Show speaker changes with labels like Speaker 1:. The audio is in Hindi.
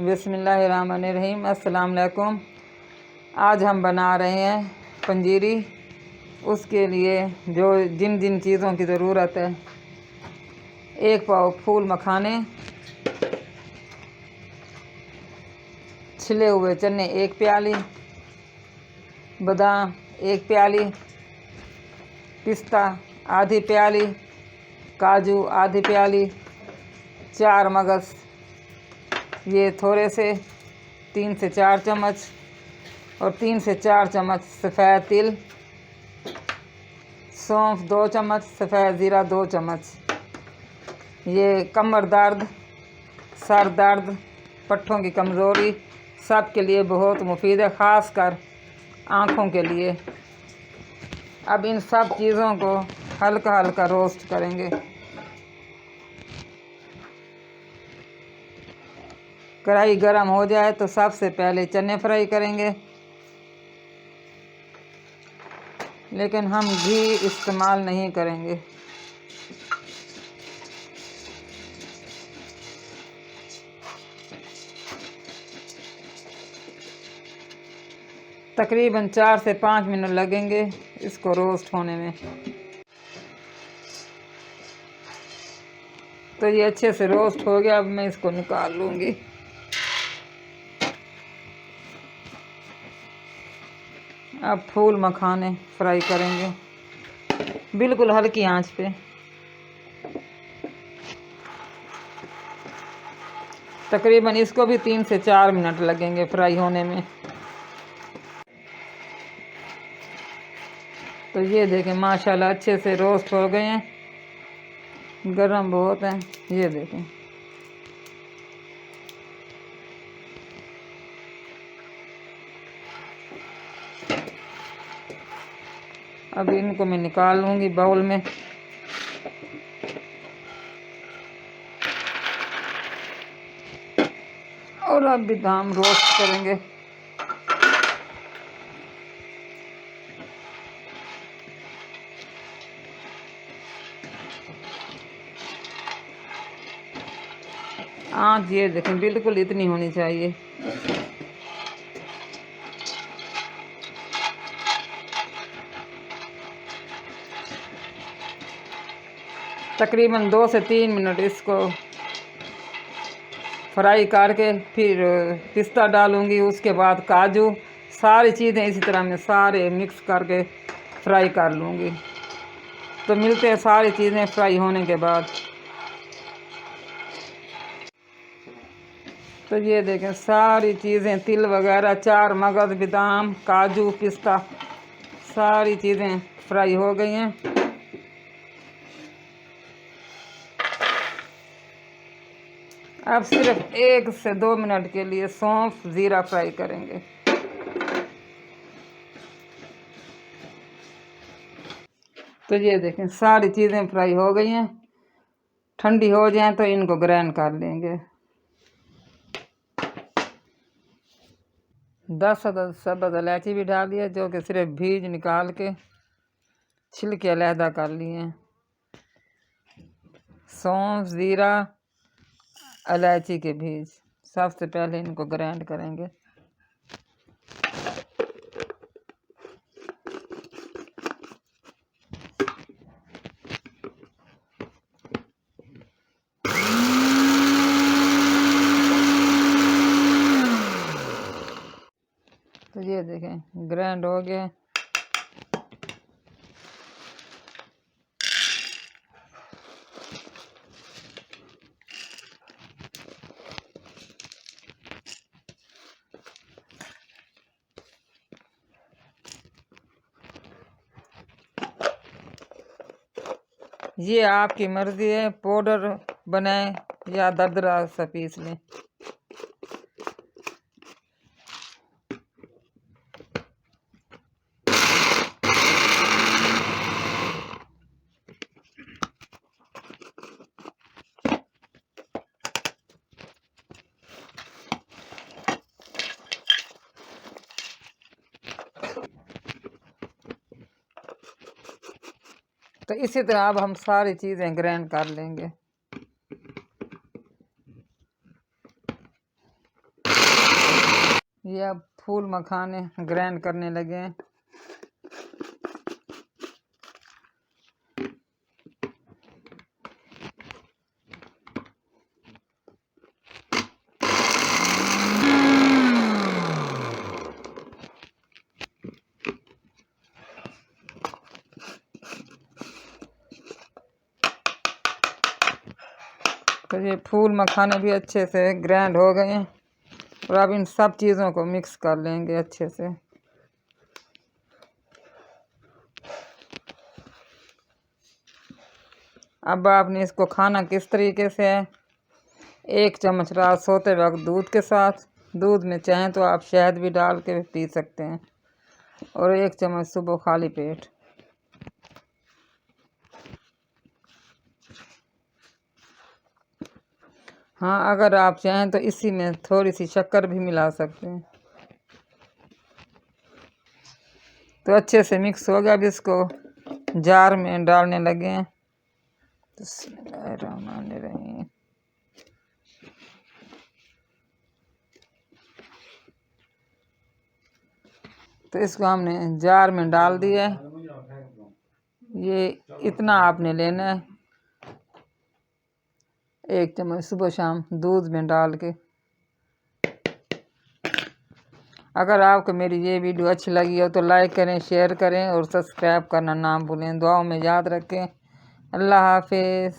Speaker 1: बिस्मिल्लाहिर्रहमानिर्रहीम। अस्सलाम वालेकुम। आज हम बना रहे हैं पंजीरी। उसके लिए जो जिन जिन चीज़ों की ज़रूरत है, 1 पाव फूल मखाने, छिले हुए चने 1 प्याली, बादाम 1 प्याली, पिस्ता आधी प्याली, काजू आधी प्याली, 4 मगज़ ये थोड़े से, 3 से 4 चम्मच, और 3 से 4 चम्मच सफ़ेद तिल, सौंफ 2 चम्मच, सफ़ेद ज़ीरा 2 चम्मच। ये कमर दर्द, सर दर्द, पट्ठों की कमज़ोरी सब के लिए बहुत मुफीद है, ख़ास कर आँखों के लिए। अब इन सब चीज़ों को हल्का हल्का रोस्ट करेंगे। कढ़ाई गरम हो जाए तो सबसे पहले चने फ्राई करेंगे, लेकिन हम घी इस्तेमाल नहीं करेंगे। तकरीबन 4 से 5 मिनट लगेंगे इसको रोस्ट होने में। तो ये अच्छे से रोस्ट हो गया। अब मैं इसको निकाल लूँगी। अब फूल मखाने फ्राई करेंगे बिल्कुल हल्की आंच पे। तकरीबन इसको भी 3 से 4 मिनट लगेंगे फ्राई होने में। तो ये देखें माशाल्लाह अच्छे से रोस्ट हो गए हैं। गरम बहुत है, ये देखें। अब इनको मैं निकाल लूँगी बाउल में। और अब भी हम रोस्ट करेंगे। आँच ये देखें बिल्कुल इतनी होनी चाहिए। तकरीबन 2 से 3 मिनट इसको फ्राई करके फिर पिस्ता डालूँगी। उसके बाद काजू, सारी चीज़ें इसी तरह मैं सारे मिक्स करके फ्राई कर लूँगी। तो मिलते हैं सारी चीज़ें फ्राई होने के बाद। तो ये देखें सारी चीज़ें, तिल वगैरह, 4 मगज़, बादाम, काजू, पिस्ता, सारी चीज़ें फ्राई हो गई हैं। अब सिर्फ 1 से 2 मिनट के लिए सौंफ ज़ीरा फ्राई करेंगे। तो ये देखें सारी चीज़ें फ्राई हो गई हैं। ठंडी हो जाएं तो इनको ग्राइंड कर लेंगे। 10 सब्ज़ इलायची भी डाल दिया, जो कि सिर्फ बीज निकाल के छिलके अलहदा कर लिए हैं। सौंफ, ज़ीरा, इलायची के बीज सबसे पहले इनको ग्राइंड करेंगे। तो ये देखें ग्राइंड हो गया। ये आपकी मर्ज़ी है, पाउडर बनाएं या दरदरा सा पीस लें। तो इसी तरह अब हम सारी चीज़ें ग्राइंड कर लेंगे। ये अब फूल मखाने ग्राइंड करने लगे हैं। तो ये फूल मखाने भी अच्छे से ग्राइंड हो गए हैं और अब इन सब चीज़ों को मिक्स कर लेंगे अच्छे से। अब आपने इसको खाना किस तरीके से है, 1 चम्मच रात सोते वक्त दूध के साथ, दूध में चाहें तो आप शहद भी डाल के पी सकते हैं, और 1 चम्मच सुबह खाली पेट। हाँ, अगर आप चाहें तो इसी में थोड़ी सी शक्कर भी मिला सकते हैं। तो अच्छे से मिक्स हो गया। अब इसको जार में डालने लगे हैं। बिस्मिल्लाहिर्रहमानिर्रहीम। तो इसको हमने जार में डाल दिया है। ये इतना आपने लेना है, 1 चम्मच सुबह शाम दूध में डाल के। अगर आपको मेरी ये वीडियो अच्छी लगी हो तो लाइक करें, शेयर करें और सब्सक्राइब करना ना भूलें। दुआओं में याद रखें। अल्लाह हाफिज़।